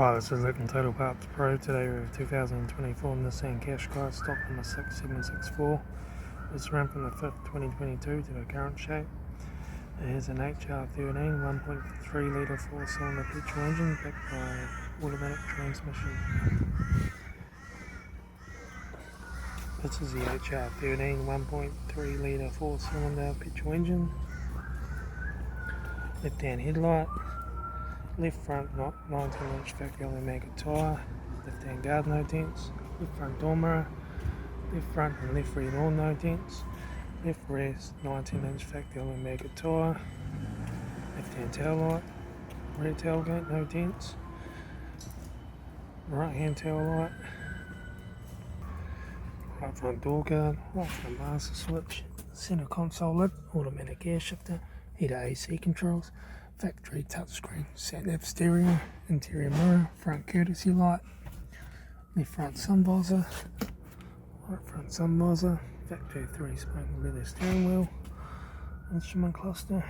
Hi, this is Litre Total Parts Pro. Today we have 2024 Nissan Qashqai stock number 6764. It's run from the 5th 2022 to the current shape. It has an HR13 1.3 litre 4-cylinder petrol engine backed by automatic transmission. This is the HR13 1.3 litre 4-cylinder petrol engine. Left hand headlight. Left front 19-inch factory Omega tyre, left hand guard no dents, left front door mirror, left front and left rear door no dents, left rear 19-inch factory Omega tyre, left hand taillight, rear tailgate no dents, right hand taillight, right front door guard, right front master switch, centre console lid, automatic air shifter, heater AC controls, factory touchscreen, sat-nav stereo, interior mirror, front courtesy light, left front sun visor, right front sun visor, factory 3-spoke leather steering wheel, instrument cluster,